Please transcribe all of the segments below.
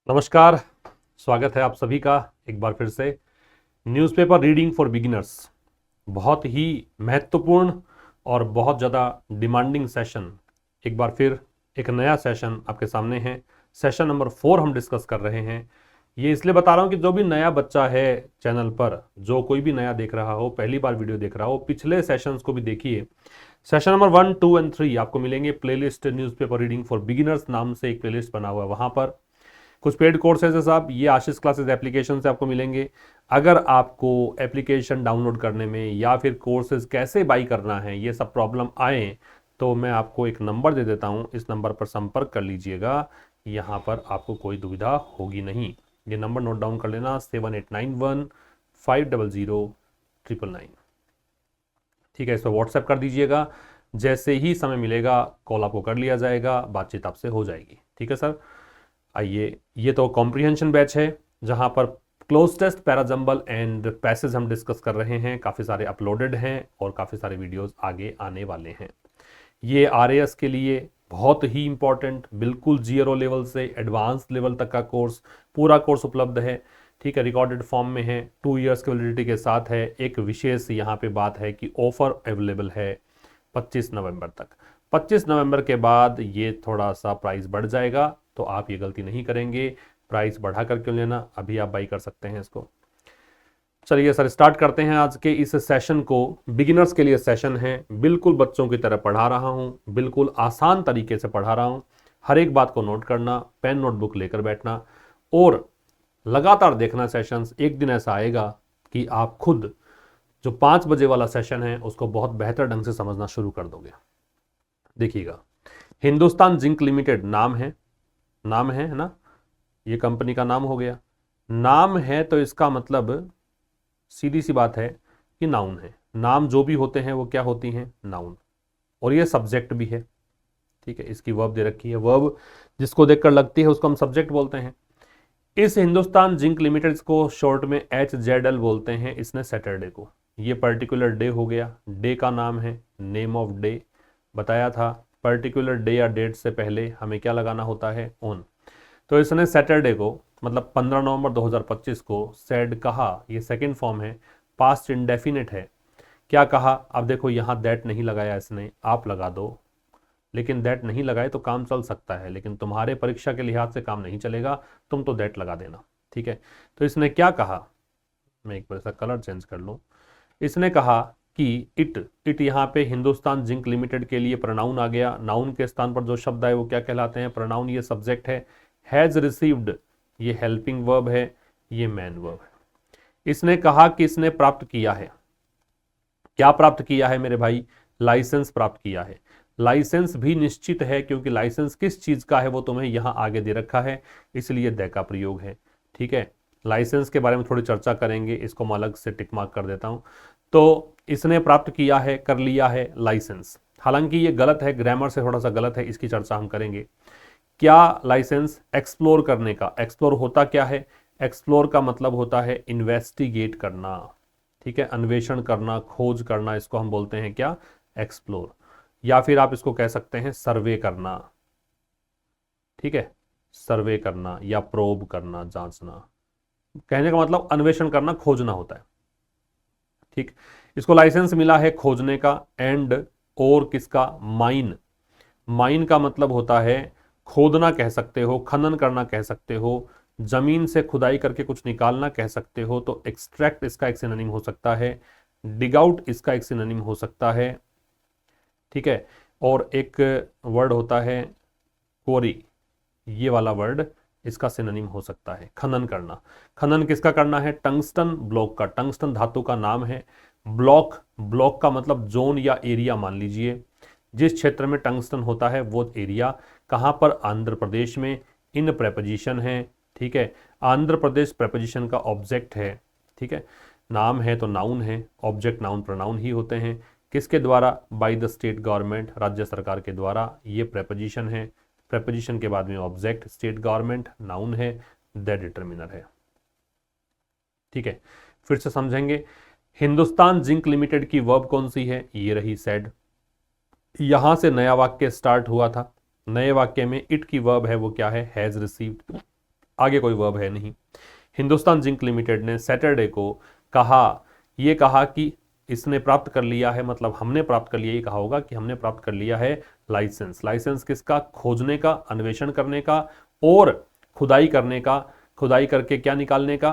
नमस्कार। स्वागत है आप सभी का एक बार फिर से न्यूज़पेपर रीडिंग फॉर बिगिनर्स। बहुत ही महत्वपूर्ण और बहुत ज़्यादा डिमांडिंग सेशन। एक बार फिर एक नया सेशन आपके सामने है। सेशन नंबर 4 हम डिस्कस कर रहे हैं। ये इसलिए बता रहा हूँ कि जो भी नया बच्चा है चैनल पर, जो कोई भी नया देख रहा हो, पहली बार वीडियो देख रहा हो, पिछले सेशंस को भी देखिए। सेशन नंबर 1, 2 एंड 3 आपको मिलेंगे। Playlist newspaper reading for beginners नाम से एक प्लेलिस्ट बना हुआ है, वहाँ पर कुछ पेड कोर्सेज है साहब। ये आशीष क्लासेस एप्लीकेशन से आपको मिलेंगे। अगर आपको एप्लीकेशन डाउनलोड करने में या फिर कोर्सेज कैसे बाई करना है ये सब प्रॉब्लम आए तो मैं आपको एक नंबर दे देता हूँ, इस नंबर पर संपर्क कर लीजिएगा। यहाँ पर आपको कोई दुविधा होगी नहीं। ये नंबर नोट डाउन कर लेना, 7891 500 999। ठीक है, इस पर व्हाट्सएप कर दीजिएगा। जैसे ही समय मिलेगा कॉल आपको कर लिया जाएगा, बातचीत आपसे हो जाएगी। ठीक है सर। आइए, ये तो कॉम्प्रिहेंशन बैच है जहां पर cloze test, parajumble and passage हम डिस्कस कर रहे हैं। काफ़ी सारे अपलोडेड हैं और काफ़ी सारे वीडियोस आगे आने वाले हैं। ये आरएएस के लिए बहुत ही इंपॉर्टेंट, बिल्कुल जीरो लेवल से एडवांस लेवल तक का कोर्स, पूरा कोर्स उपलब्ध है। ठीक है, रिकॉर्डेड फॉर्म में है, 2 इयर्स की वैलिडिटी के साथ है। एक विशेष यहाँ पे बात है कि ऑफर अवेलेबल है 25 नवंबर तक। 25 नवंबर के बाद ये थोड़ा सा प्राइस बढ़ जाएगा, तो आप ये गलती नहीं करेंगे। प्राइस बढ़ा कर क्यों लेना, अभी आप बाई कर सकते हैं इसको। चलिए सर, स्टार्ट करते हैं आज के इस सेशन को। बिगिनर्स के लिए सेशन है, बिल्कुल बच्चों की तरह पढ़ा रहा हूँ, बिल्कुल आसान तरीके से पढ़ा रहा हूँ। हर एक बात को नोट करना, पेन नोटबुक लेकर बैठना और लगातार देखना सेशंस। एक दिन ऐसा आएगा कि आप खुद जो 5 बजे वाला सेशन है उसको बहुत बेहतर ढंग से समझना शुरू कर दोगे। देखिएगा, हिंदुस्तान जिंक लिमिटेड नाम है ना, ये कंपनी का नाम हो गया। नाम है तो इसका मतलब सीधी सी बात है कि नाउन है। नाम जो भी होते हैं वो क्या होती हैं, नाउन। और ये सब्जेक्ट भी है। ठीक है, इसकी वर्ब दे रखी है। वर्ब जिसको देखकर लगती है उसको हम सब्जेक्ट बोलते हैं। इस हिंदुस्तान जिंक लिमिटेड को शॉर्ट में HZL बोलते हैं। इसने सैटरडे को, ये पर्टिकुलर डे हो गया। डे का नाम है, नेम ऑफ डे बताया था। पर्टिकुलर डे या डेट से पहले हमें क्या लगाना होता है, ऑन। तो इसने सैटरडे को मतलब 15 नवंबर 2025 को सैड कहा। ये सेकंड फॉर्म है, पास्ट इंडेफिनिट है। क्या कहा, अब देखो यहाँ दैट नहीं लगाया इसने, आप लगा दो। लेकिन दैट नहीं लगाए तो काम चल सकता है, लेकिन तुम्हारे परीक्षा के लिहाज से काम नहीं चलेगा, तुम तो दैट लगा देना। ठीक है, तो इसने क्या कहा, मैं एक बार इसका कलर चेंज कर लूँ। इसने कहा कि इट यहाँ पे हिंदुस्तान जिंक लिमिटेड के लिए प्रोनाउन आ गया। नाउन के स्थान पर जो शब्द आए वो क्या कहलाते हैं, प्रोनाउन। ये सब्जेक्ट है। हैज रिसीव्ड ये हेल्पिंग वर्ब है, ये मैन वर्ब है। इसने कहा कि इसने प्राप्त किया है। क्या प्राप्त किया है मेरे भाई, लाइसेंस प्राप्त किया है। लाइसेंस भी निश्चित है क्योंकि लाइसेंस किस चीज का है वो तुम्हें यहां आगे दे रखा है, इसलिए द का प्रयोग है। ठीक है, लाइसेंस के बारे में थोड़ी चर्चा करेंगे, इसको मैं अलग से टिक मार्क कर देता हूं। तो इसने प्राप्त किया है, कर लिया है लाइसेंस। हालांकि ये गलत है, ग्रामर से थोड़ा सा गलत है, इसकी चर्चा हम करेंगे। क्या लाइसेंस, एक्सप्लोर करने का। एक्सप्लोर होता क्या है, एक्सप्लोर का मतलब होता है इन्वेस्टिगेट करना। ठीक है, अन्वेषण करना, खोज करना, इसको हम बोलते हैं क्या, एक्सप्लोर। या फिर आप इसको कह सकते हैं सर्वे करना। ठीक है, सर्वे करना या प्रोब करना, जांचना। कहने का मतलब अन्वेषण करना, खोजना होता है। ठीक, इसको लाइसेंस मिला है खोजने का। एंड और किसका, माइन। माइन का मतलब होता है खोदना कह सकते हो, खनन करना कह सकते हो, जमीन से खुदाई करके कुछ निकालना कह सकते हो। तो एक्सट्रैक्ट इसका एक सिनोनिम हो सकता है, डिग आउट इसका एक सिनोनिम हो सकता है। ठीक है, और एक वर्ड होता है क्वेरी, ये वाला वर्ड इसका सिनोनिम हो सकता है, खनन करना। खनन किसका करना है, टंगस्टन ब्लॉक का। टंगस्टन धातु का नाम है। ब्लॉक, ब्लॉक का मतलब जोन या एरिया मान लीजिए। जिस क्षेत्र में टंगस्टन होता है वो एरिया। कहाँ पर, आंध्र प्रदेश में। इन प्रेपोजिशन है। ठीक है, आंध्र प्रदेश प्रेपोजिशन का ऑब्जेक्ट है। ठीक है, नाम है तो नाउन है, ऑब्जेक्ट नाउन प्रोनाउन ही होते हैं। किसके द्वारा, बाय द स्टेट गवर्नमेंट, राज्य सरकार के द्वारा। ये प्रेपोजिशन है। प्रेपोजिशन के बाद में ऑब्जेक्ट, स्टेट गवर्नमेंट नाउन है, द डिटर्मिनर है। ठीक है, फिर से समझेंगे। हिंदुस्तान जिंक लिमिटेड की वर्ब कौन सी है, ये रही सेड। यहां से नया वाक्य स्टार्ट हुआ था। नए वाक्य में इट की वर्ब है वो क्या है, हैज रिसीव्ड। आगे कोई वर्ब है नहीं। हिंदुस्तान जिंक लिमिटेड ने सैटरडे को कहा कि इसने प्राप्त कर लिया है, मतलब हमने प्राप्त कर लिया, ये कहा होगा कि हमने प्राप्त कर लिया है लाइसेंस। लाइसेंस किसका? खोजने का, अन्वेषण करने का और खुदाई करने का। खुदाई करके क्या निकालने का?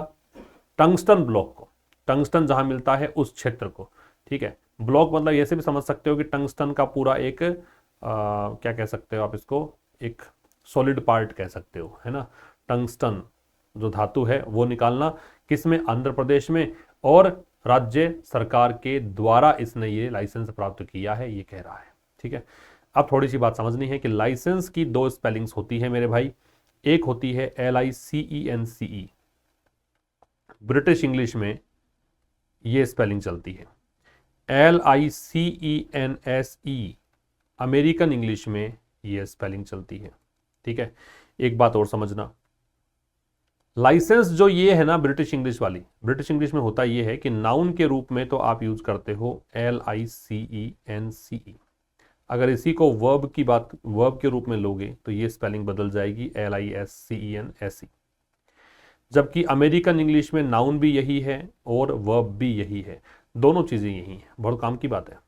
टंगस्टन ब्लॉक को, टंगस्टन जहां मिलता है उस क्षेत्र को। ठीक है, ब्लॉक मतलब ऐसे भी समझ सकते हो कि टंगस्टन का पूरा एक क्या कह सकते हो आप इसको, एक सॉलिड पार्ट कह सकते हो, है ना। टंगस्टन जो धातु है वो निकालना, किसमें? आंध्र प्रदेश में, और राज्य सरकार के द्वारा इसने ये लाइसेंस प्राप्त किया है, ये कह रहा है। ठीक है, अब थोड़ी सी बात समझनी है कि लाइसेंस की दो स्पेलिंग्स होती है मेरे भाई। एक होती है LICENCE, ब्रिटिश इंग्लिश में ये स्पेलिंग चलती है। LICENSE अमेरिकन इंग्लिश में ये स्पेलिंग चलती है। ठीक है, एक बात और समझना, लाइसेंस जो ये है ना ब्रिटिश इंग्लिश वाली, ब्रिटिश इंग्लिश में होता ये है कि नाउन के रूप में तो आप यूज करते हो LICENCE, अगर इसी को वर्ब की बात, वर्ब के रूप में लोगे तो ये स्पेलिंग बदल जाएगी LISCENSE। जबकि अमेरिकन इंग्लिश में नाउन भी यही है और वर्ब भी यही है, दोनों चीजें यही हैं। बहुत काम की बात है,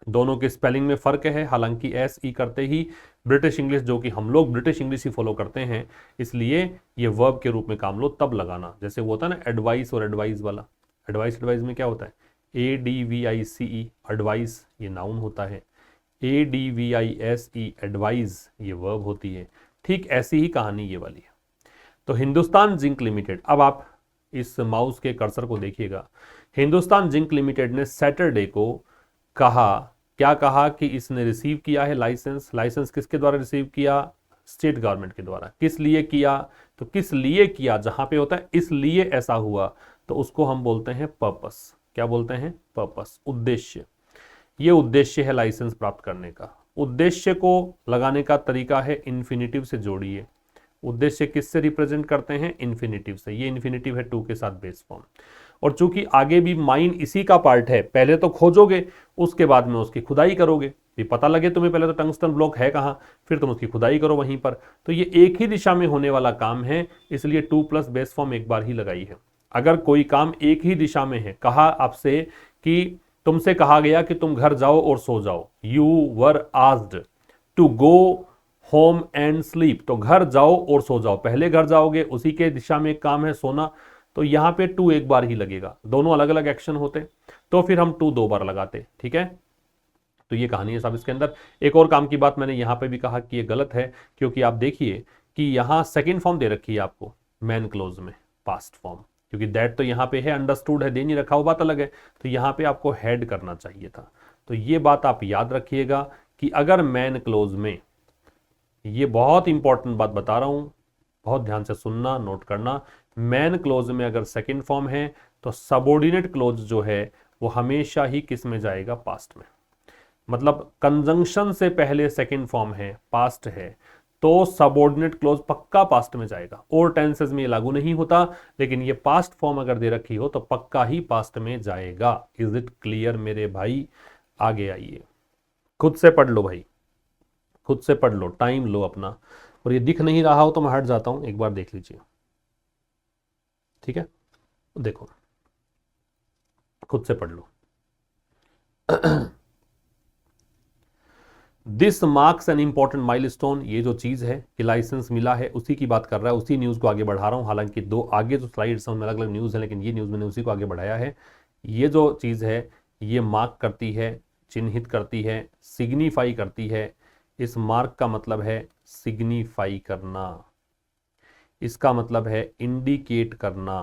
दोनों के स्पेलिंग में फर्क है। हालांकि SE करते ही ब्रिटिश इंग्लिश, जो कि हम लोग ब्रिटिश इंग्लिश ही फॉलो करते हैं, इसलिए ये वर्ब के रूप में काम लो तब लगाना। जैसे वो होता है ना एडवाइस और एडवाइस वाला, एडवाइस में क्या होता है? ADVICE एडवाइस ये नाउन होता है, ADVISE एडवाइस ये वर्ब होती है। ठीक ऐसी ही कहानी ये वाली है। तो हिंदुस्तान जिंक लिमिटेड, अब आप इस माउस के कर्सर को देखिएगा, हिंदुस्तान जिंक लिमिटेड ने सैटरडे को क्या कहा कि इसने रिसीव किया है लाइसेंस। लाइसेंस किसके द्वारा रिसीव किया? स्टेट गवर्नमेंट के द्वारा। किस लिए किया? तो किस लिए किया, जहां पे होता है इसलिए ऐसा हुआ, तो उसको हम बोलते हैं पर्पस। क्या बोलते हैं? पर्पस, उद्देश्य। ये उद्देश्य है लाइसेंस प्राप्त करने का। उद्देश्य को लगाने का तरीका है इन्फिनिटिव से जोड़िए। उद्देश्य किससे रिप्रेजेंट करते हैं? इन्फिनिटिव से। ये इन्फिनिटिव है टू के साथ बेस फॉर्म। और चूंकि आगे भी माइन इसी का पार्ट है, पहले तो खोजोगे, उसके बाद में उसकी खुदाई करोगे। ये पता लगे तुम्हें पहले तो टंगस्टन ब्लॉक है कहां, फिर तुम उसकी खुदाई करो वहीं पर। तो ये एक ही दिशा में होने वाला काम है, इसलिए 2 प्लस बेस फॉर्म एक बार ही लगाई है। अगर कोई काम एक ही दिशा में है, कहा आपसे कि तुमसे कहा गया कि तुम घर जाओ और सो जाओ, you were asked to go home and sleep, तो घर जाओ और सो जाओ, पहले घर जाओगे, उसी के दिशा में एक काम है सोना, तो यहां पे 2 एक बार ही लगेगा। दोनों अलग अलग एक्शन होते तो फिर हम 2 2 बार लगाते। ठीक है, तो ये कहानी है साहब इसके अंदर। एक और काम की बात मैंने यहां पे भी कहा कि ये गलत है, क्योंकि आप देखिए कि यहां सेकंड फॉर्म दे रखी है आपको मैन क्लोज में, पास्ट फॉर्म, क्योंकि दैट तो यहां पे है, अंडरस्टूड है, दे नहीं रखा, वो बात अलग है। तो यहां पे आपको हेड करना चाहिए था। तो ये बात आप याद रखिएगा कि अगर मैन क्लोज में, ये बहुत इंपॉर्टेंट बात बता रहा हूं, बहुत ध्यान से सुनना, नोट करना, मैन क्लोज में अगर सेकंड फॉर्म है तो सबऑर्डिनेट क्लोज जो है वो हमेशा ही किस में जाएगा? पास्ट में। मतलब कंजंक्शन से पहले सेकंड फॉर्म है, पास्ट है, तो सबऑर्डिनेट क्लोज पक्का पास्ट में जाएगा। और टेंसेस में ये लागू नहीं होता, लेकिन ये पास्ट फॉर्म अगर दे रखी हो तो पक्का ही पास्ट में जाएगा। इज इट क्लियर मेरे भाई? आगे आइए, खुद से पढ़ लो भाई, खुद से पढ़ लो, टाइम लो अपना। और ये दिख नहीं रहा हो तो मैं हट जाता हूं, एक बार देख लीजिए। ठीक है, देखो खुद से पढ़ लो। This marks an important milestone, ये जो चीज है कि लाइसेंस मिला है, उसी की बात कर रहा है, उसी न्यूज को आगे बढ़ा रहा हूं। हालांकि दो आगे जो स्लाइड्स हैं उनमें अलग अलग न्यूज है, लेकिन ये न्यूज मैंने उसी को आगे बढ़ाया है। ये जो चीज है ये मार्क करती है, चिन्हित करती है, सिग्निफाई करती है। इस मार्क का मतलब है सिग्निफाई करना, इसका मतलब है इंडिकेट करना।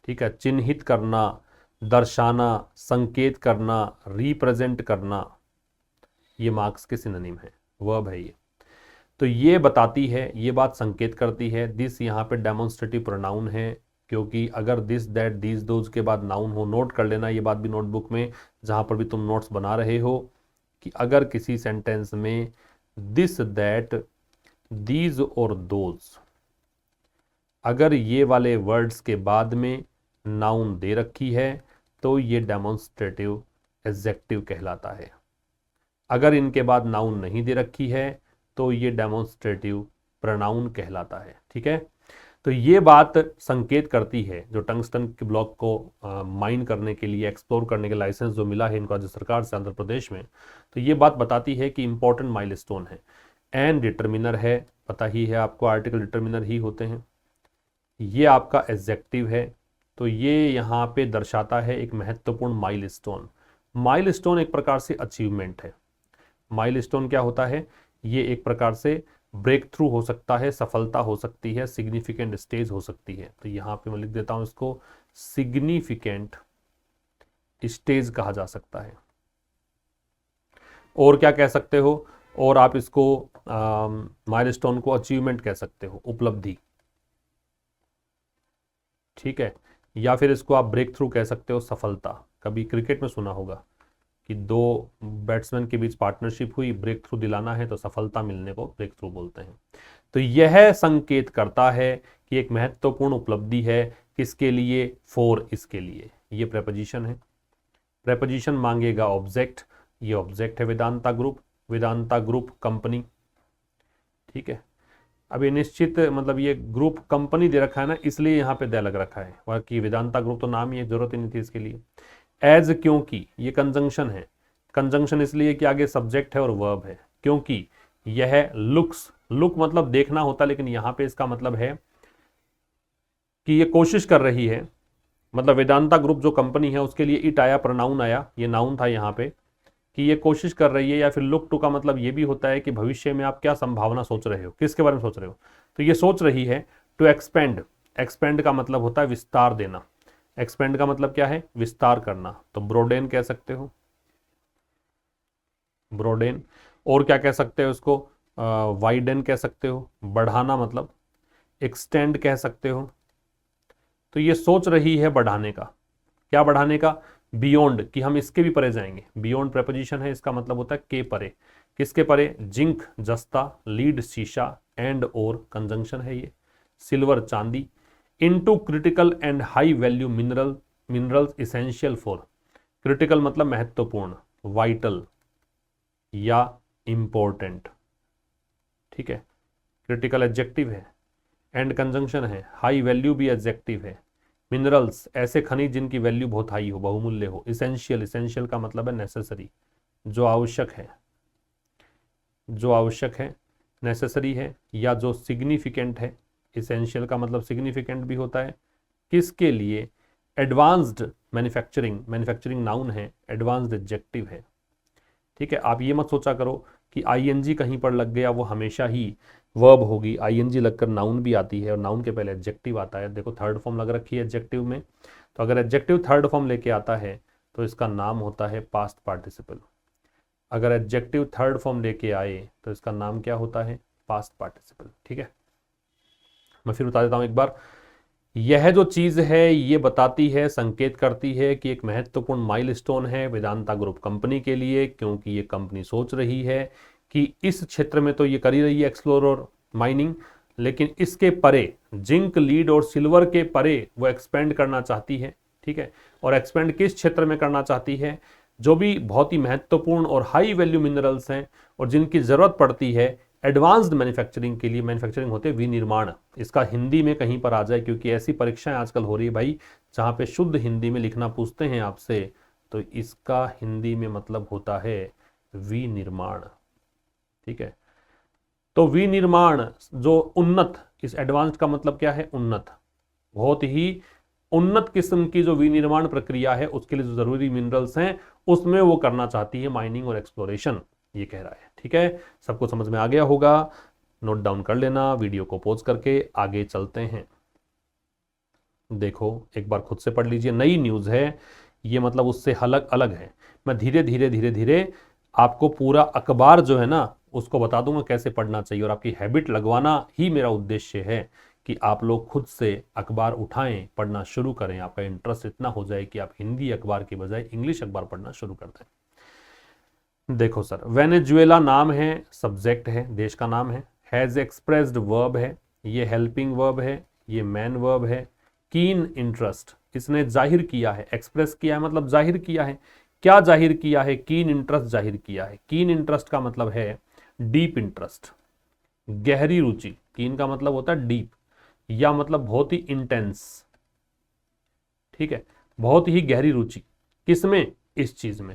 ठीक है, चिन्हित करना, दर्शाना, संकेत करना, रिप्रेजेंट करना, ये मार्क्स के सिनोनिम है, वर्ब है ये। तो ये बताती है, ये बात संकेत करती है। दिस यहाँ पे डेमोन्स्ट्रेटिव प्रोनाउन है, क्योंकि अगर दिस दैट दीज दोज के बाद नाउन हो, नोट कर लेना ये बात भी नोटबुक में, जहां पर भी तुम नोट्स बना रहे हो, कि अगर किसी सेंटेंस में दिस दैट दीज और दोज, अगर ये वाले वर्ड्स के बाद में नाउन दे रखी है तो ये डेमोन्स्ट्रेटिव एडजेक्टिव कहलाता है। अगर इनके बाद नाउन नहीं दे रखी है तो ये डेमोन्स्ट्रेटिव प्रोनाउन कहलाता है। ठीक है, तो ये बात संकेत करती है, जो टंगस्टन के ब्लॉक को माइन करने के लिए, एक्सप्लोर करने के लाइसेंस जो मिला है इनको राज्य सरकार से आंध्र प्रदेश में, तो ये बात बताती है कि इंपॉर्टेंट माइलस्टोन है। एन डिटर्मिनर है, पता ही है आपको, आर्टिकल डिटर्मिनर ही होते हैं। ये आपका एडजेक्टिव है, तो ये यहाँ पे दर्शाता है एक महत्वपूर्ण माइलस्टोन। माइलस्टोन एक प्रकार से अचीवमेंट है। माइलस्टोन क्या होता है, ये एक प्रकार से ब्रेक थ्रू हो सकता है, सफलता हो सकती है, सिग्निफिकेंट स्टेज हो सकती है। तो यहाँ पे मैं लिख देता हूँ इसको, सिग्निफिकेंट स्टेज कहा जा सकता है। और क्या कह सकते हो, और आप इसको माइलस्टोन को अचीवमेंट कह सकते हो, उपलब्धि। ठीक है, या फिर इसको आप ब्रेक थ्रू कह सकते हो, सफलता। कभी क्रिकेट में सुना होगा कि दो बैट्समैन के बीच पार्टनरशिप हुई, ब्रेक थ्रू दिलाना है तो सफलता मिलने को ब्रेक थ्रू बोलते हैं। तो यह संकेत करता है कि एक महत्वपूर्ण उपलब्धि है, किसके लिए, फॉर, इसके लिए। ये प्रेपोजिशन है। प्रेपोजिशन मांगेगा ऑब्जेक्ट, ये ऑब्जेक्ट है Vedanta group, Vedanta group company. ठीक है, अभी निश्चित मतलब ये ग्रुप कंपनी दे रखा है ना, इसलिए यहाँ पे द लग रखा है, बाकी वेदांता ग्रुप तो नाम ही है, जरूरत ही नहीं थी इसके लिए। एज, क्योंकि, ये कंजंक्शन है। कंजंक्शन इसलिए कि आगे सब्जेक्ट है और वर्ब है। क्योंकि यह लुक्स, लुक मतलब देखना होता, लेकिन यहाँ पे इसका मतलब है कि ये कोशिश कर रही है, मतलब वेदांता ग्रुप जो कंपनी है उसके लिए इट आया, प्रोनाउन आया, ये नाउन था यहाँ पे, कि ये कोशिश कर रही है। या फिर लुक टू का मतलब ये भी होता है कि भविष्य में आप क्या संभावना सोच रहे हो, किसके बारे में सोच रहे हो। तो ये सोच रही है टू एक्सपेंड। एक्सपेंड का मतलब होता है विस्तार देना। एक्सपेंड का मतलब क्या है, विस्तार करना। तो ब्रोडेन कह सकते हो, ब्रोडेन। और क्या कह सकते हो इसको, वाइडन कह सकते हो, बढ़ाना मतलब। एक्सटेंड कह सकते हो। तो ये सोच रही है बढ़ाने का। क्या बढ़ाने का, बियॉन्ड, कि हम इसके भी परे जाएंगे। बियॉन्ड प्रेपोजिशन है, इसका मतलब होता है के परे। किसके परे, जिंक जस्ता, लीड शीशा, एंड और कंजंक्शन है ये। सिल्वर चांदी, into critical and high value minerals essential for. Critical मतलब महत्वपूर्ण, वाइटल या इंपॉर्टेंट। ठीक है, क्रिटिकल एडजेक्टिव है, एंड कंजंक्शन है, हाई वैल्यू भी एडजेक्टिव है। मिनरल्स, ऐसे खनिज जिनकी वैल्यू बहुत हाई हो, बहुमूल्य हो। इसेंशियल, इसेंशियल का मतलब है नेसेसरी, जो आवश्यक है, जो आवश्यक है, नेसेसरी है, या जो सिग्निफिकेंट है। इसेंशियल का मतलब सिग्निफिकेंट भी होता है। किसके लिए, एडवांस्ड मैन्युफैक्चरिंग, मैन्युफैक्चरिंग नाउन है, एडवांस्ड एडजेक्टिव है। ठीक है, आप ये मत सोचा करो कि आईएनजी कहीं पर लग गया वो हमेशा ही वर्ब होगी। आईएनजी लगकर नाउन भी आती है, और नाउन के पहले एडजेक्टिव आता है। देखो थर्ड फॉर्म लग रखी है एडजेक्टिव में, तो अगर एडजेक्टिव थर्ड फॉर्म लेके आता है तो इसका नाम होता है पास्ट पार्टिसिपल। अगर एडजेक्टिव थर्ड फॉर्म लेके आए तो इसका नाम क्या होता है, पास्ट पार्टिसिपल। ठीक है, मैं फिर बता देता हूं एक बार। यह जो चीज है ये बताती है, संकेत करती है कि एक महत्वपूर्ण माइलस्टोन है वेदांता ग्रुप कंपनी के लिए, क्योंकि ये कंपनी सोच रही है कि इस क्षेत्र में तो ये कर ही रही है एक्सप्लोर और माइनिंग, लेकिन इसके परे, जिंक, लीड और सिल्वर के परे वो एक्सपेंड करना चाहती है। ठीक है, और एक्सपेंड किस क्षेत्र में करना चाहती है, जो भी बहुत ही महत्वपूर्ण और हाई वैल्यू मिनरल्स हैं और जिनकी जरूरत पड़ती है एडवांस्ड मैन्युफैक्चरिंग के लिए। मैन्युफैक्चरिंग होते विनिर्माण, इसका हिंदी में कहीं पर आ जाए, क्योंकि ऐसी परीक्षाएं आजकल हो रही है भाई जहां पे शुद्ध हिंदी में लिखना पूछते हैं आपसे, तो इसका हिंदी में मतलब होता है विनिर्माण। ठीक है, तो विनिर्माण जो उन्नत, इस एडवांस्ड का मतलब क्या है, उन्नत, बहुत ही उन्नत किस्म की जो विनिर्माण प्रक्रिया है उसके लिए जो जरूरी मिनरल्स हैं उसमें वो करना चाहती है माइनिंग और एक्सप्लोरेशन, ये कह रहा है। ठीक है, सबको समझ में आ गया होगा, नोट डाउन कर लेना, वीडियो को पॉज करके आगे चलते हैं। देखो एक बार खुद से पढ़ लीजिए, नई न्यूज़ है ये, मतलब उससे अलग अलग है। मैं धीरे धीरे धीरे धीरे आपको पूरा अखबार जो है ना उसको बता दूंगा कैसे पढ़ना चाहिए, और आपकी हैबिट लगवाना ही मेरा उद्देश्य है कि आप लोग खुद से अखबार उठाएं, पढ़ना शुरू करें, आपका इंटरेस्ट इतना हो जाए कि आप हिंदी अखबार की बजाय इंग्लिश अखबार पढ़ना शुरू कर दें। देखो सर, वेनेजुएला नाम है, सब्जेक्ट है, देश का नाम है। हैज एक्सप्रेस्ड वर्ब है, ये हेल्पिंग वर्ब है, ये मैन वर्ब है। कीन इंटरेस्ट, इसने जाहिर किया है, एक्सप्रेस किया है मतलब जाहिर किया है। क्या जाहिर किया है, कीन इंटरेस्ट जाहिर किया है। कीन इंटरेस्ट का मतलब है डीप इंटरेस्ट, गहरी रुचि, कीन का मतलब होता है डीप, या मतलब बहुत ही इंटेंस, ठीक है, बहुत ही गहरी रुचि। किसमें? इस चीज में।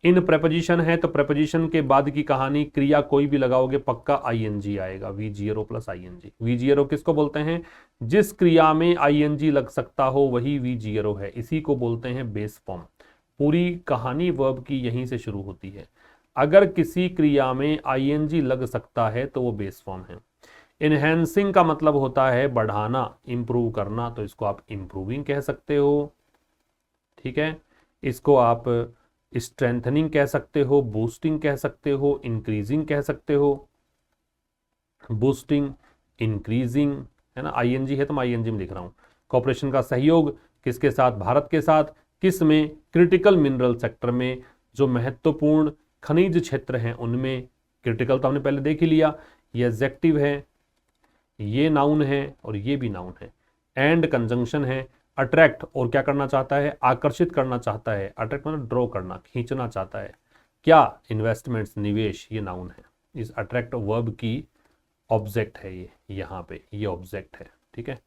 इन प्रेपोजिशन है तो प्रेपोजिशन के बाद की कहानी, क्रिया कोई भी लगाओगे पक्का आईएनजी आएगा, वीजीएरो प्लस आईएनजी। वीजीएरो किसको बोलते हैं? जिस क्रिया में आईएनजी लग सकता हो वही वीजीएरो है, इसी को बोलते हैं बेस फॉर्म। पूरी कहानी वर्ब की यहीं से शुरू होती है। अगर किसी क्रिया में आईएनजी लग सकता है तो वो बेस फॉर्म है। इनहेंसिंग का मतलब होता है बढ़ाना, इंप्रूव करना, तो इसको आप इंप्रूविंग कह सकते हो, ठीक है। इसको आप स्ट्रेंथनिंग कह सकते हो, बूस्टिंग कह सकते हो, इंक्रीजिंग कह सकते हो। बूस्टिंग, इंक्रीजिंग, है ना, आईएनजी है तो मैं आईएनजी में लिख रहा हूं। कॉर्पोरेशन का सहयोग किसके साथ? भारत के साथ। किस में? क्रिटिकल मिनरल सेक्टर में, जो महत्वपूर्ण खनिज क्षेत्र हैं उनमें। क्रिटिकल तो हमने पहले देख ही लिया, ये एडजेक्टिव है, ये नाउन है और ये भी नाउन है। एंड कंजंक्शन है। अट्रैक्ट, और क्या करना चाहता है? आकर्षित करना चाहता है। अट्रैक्ट मतलब ड्रॉ करना, खींचना चाहता है। क्या? इन्वेस्टमेंट्स, निवेश, ये नाउन है। इस अट्रैक्ट वर्ब की ऑब्जेक्ट है ये, यहाँ पे ये ऑब्जेक्ट है, ठीक है।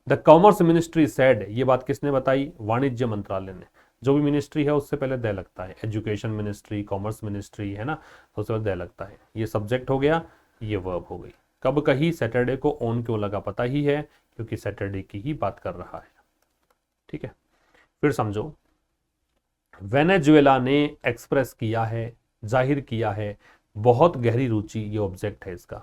द कॉमर्स मिनिस्ट्री सेड, ये बात किसने बताई? वाणिज्य मंत्रालय ने। जो भी मिनिस्ट्री है उससे पहले दे लगता है, एजुकेशन मिनिस्ट्री, कॉमर्स मिनिस्ट्री, है ना, तो उससे पहले दे लगता है। ये सब्जेक्ट हो गया, ये वर्ब हो गई। कब कही? सैटरडे को। ऑन क्यों लगा पता ही है, क्योंकि सैटरडे की ही बात कर रहा है, ठीक है। फिर समझो, वेनेजुएला ने एक्सप्रेस किया है, जाहिर किया है बहुत गहरी रुचि, ये ऑब्जेक्ट है, इसका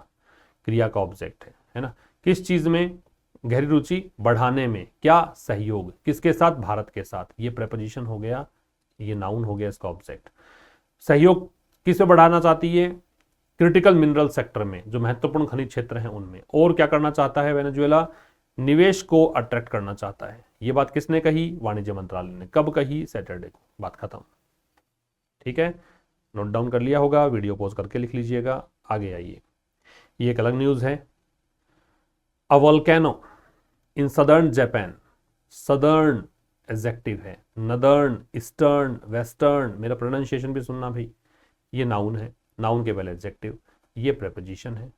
क्रिया का ऑब्जेक्ट है ना। किस चीज में गहरी रुचि? बढ़ाने में। क्या? सहयोग, किसके साथ? भारत के साथ। ये प्रेपोजिशन हो गया, ये नाउन हो गया, इसका ऑब्जेक्ट। सहयोग किसे बढ़ाना चाहती है? क्रिटिकल मिनरल सेक्टर में, जो महत्वपूर्ण खनिज क्षेत्र हैं उनमें। और क्या करना चाहता है वेनेजुएला? निवेश को अट्रैक्ट करना चाहता है। ये बात किसने कही? वाणिज्य मंत्रालय ने। कब कही? सैटरडे को। बात खत्म, ठीक है। नोट डाउन कर लिया होगा, वीडियो पॉज करके लिख लीजिएगा। आगे आइए, ये एक अलग न्यूज है। A volcano in southern Japan. Southern adjective है, नदर्न, ईस्टर्न, वेस्टर्न, मेरा प्रोनाउंसिएशन भी सुनना भाई। ये नाउन है, नाउन के पहले एडजेक्टिव, ये प्रेपोजिशन है।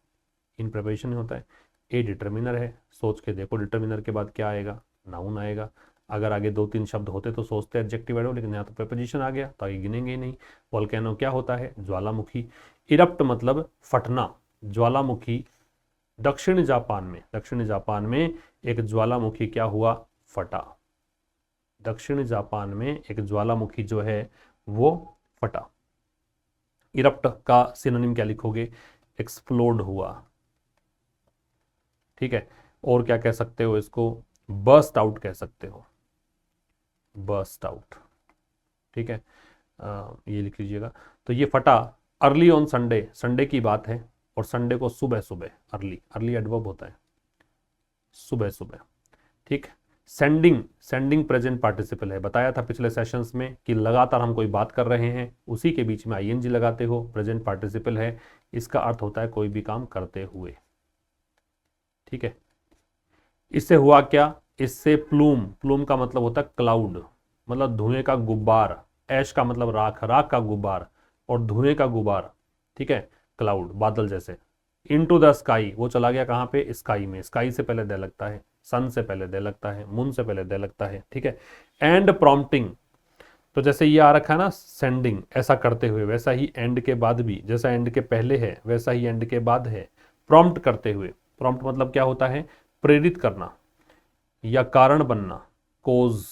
इन प्रेपोजिशन में होता है। ए डिटर्मिनर है, सोच के देखो डिटर्मिनर के बाद क्या आएगा? नाउन आएगा। अगर आगे 2-3 शब्द होते तो सोचते एडजेक्टिव ऐड हो, लेकिन यहाँ तो प्रेपोजिशन आ गया तो आगे गिनेंगे ही नहीं। वोल्केनो क्या होता है? ज्वालामुखी। इरप्ट मतलब फटना। ज्वालामुखी दक्षिण जापान में एक ज्वालामुखी क्या हुआ? फटा। दक्षिण जापान में एक ज्वालामुखी जो है वो फटा। इरप्ट का सिनोनिम क्या लिखोगे? एक्सप्लोड हुआ, ठीक है। और क्या कह सकते हो इसको? बर्स्ट आउट कह सकते हो, बर्स्ट आउट, ठीक है। ये लिख लीजिएगा। तो ये फटा अर्ली ऑन संडे, संडे की बात है, और संडे को सुबह सुबह, अर्ली, अर्ली एडवर्ब होता है, सुबह सुबह, ठीक। सेंडिंग प्रेजेंट पार्टिसिपल है। बताया था पिछले सेशंस में कि लगातार हम कोई बात कर रहे हैं, उसी के बीच में आईएनजी लगाते हो, प्रेजेंट पार्टिसिपल है। इसका अर्थ होता है कोई भी काम करते हुए, ठीक है। इससे हुआ क्या? इससे प्लूम का मतलब होता है क्लाउड, मतलब धुएं का गुब्बार। ऐश का मतलब राख, राख का गुब्बार, और धुएं का गुब्बार, ठीक है, क्लाउड, बादल जैसे। इनटू द स्काई, वो चला गया कहाँ पे? स्काई में। स्काई से पहले दे लगता है, सन से पहले दे लगता है, मून से पहले दे लगता है, ठीक है। एंड प्रॉम्प्टिंग, तो जैसे ये आ रखा है ना सेंडिंग, ऐसा करते हुए, वैसा ही एंड के बाद भी, जैसा एंड के पहले है वैसा ही एंड के बाद है। प्रॉम्प्ट करते हुए, प्रॉम्प्ट मतलब क्या होता है? प्रेरित करना या कारण बनना, कोज,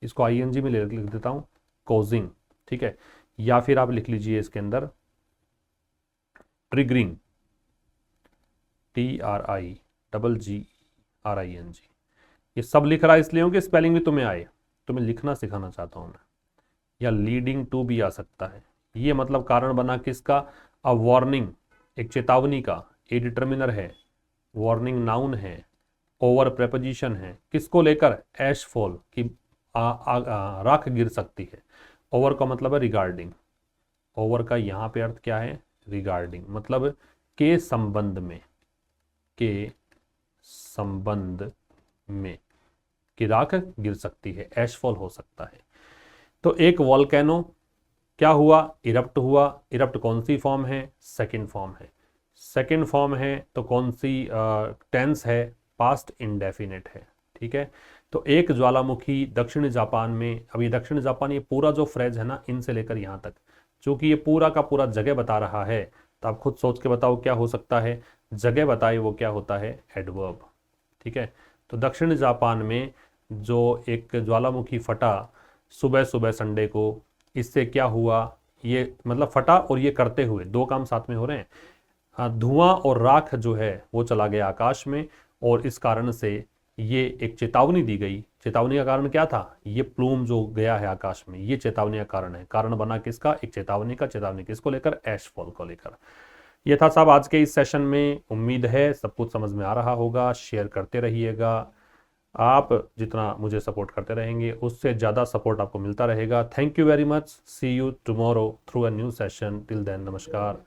इसको आईएनजी में लिख देता हूं, कोजिंग, ठीक है। या फिर आप लिख लीजिए इसके अंदर ट्रिगरिंग, TRIGGRING। ये सब लिख रहा है इसलिए हूं कि स्पेलिंग भी तुम्हें आए, तुम्हें लिखना सिखाना चाहता हूं मैं। या लीडिंग टू भी आ सकता है। ये मतलब कारण बना किसका? अ वार्निंग, एक चेतावनी का। ए डिटर्मिनर है, वार्निंग नाउन है, ओवर प्रेपोजिशन है। किसको लेकर? ऐश फॉल, की राख गिर सकती है। ओवर का मतलब है रिगार्डिंग। ओवर का यहाँ पे अर्थ क्या है? रिगार्डिंग, मतलब के संबंध में, के संबंध में, कि राख गिर सकती है, ऐश फॉल हो सकता है। तो एक वोल्केनो क्या हुआ? इरप्ट हुआ। इरप्ट कौन सी फॉर्म है? सेकंड फॉर्म है। सेकेंड फॉर्म है तो कौन सी टेंस है, पास्ट इंडेफिनिट है। ठीक है, तो एक ज्वालामुखी दक्षिण जापान में, अभी दक्षिण जापान ये पूरा जो फ्रेज है ना, इनसे लेकर यहाँ तक, चूंकि ये पूरा का पूरा जगह बता रहा है, तो आप खुद सोच के बताओ क्या हो सकता है। जगह बताए वो क्या होता है, एडवर्ब। ठीक है, तो दक्षिण जापान में जो एक ज्वालामुखी फटा सुबह सुबह संडे को, इससे क्या हुआ, ये मतलब फटा और ये करते हुए दो काम साथ में हो रहे हैं। धुआं और राख जो है वो चला गया आकाश में, और इस कारण से ये एक चेतावनी दी गई। चेतावनी का कारण क्या था, ये प्लूम जो गया है आकाश में, ये चेतावनी का कारण है। कारण बना किसका, एक चेतावनी का। चेतावनी किसको लेकर, ऐशफॉल को लेकर। ये था साहब आज के इस सेशन में। उम्मीद है सब कुछ समझ में आ रहा होगा। शेयर करते रहिएगा। आप जितना मुझे सपोर्ट करते रहेंगे उससे ज़्यादा सपोर्ट आपको मिलता रहेगा। Thank you very much. See you tomorrow through a new session. Till then, नमस्कार।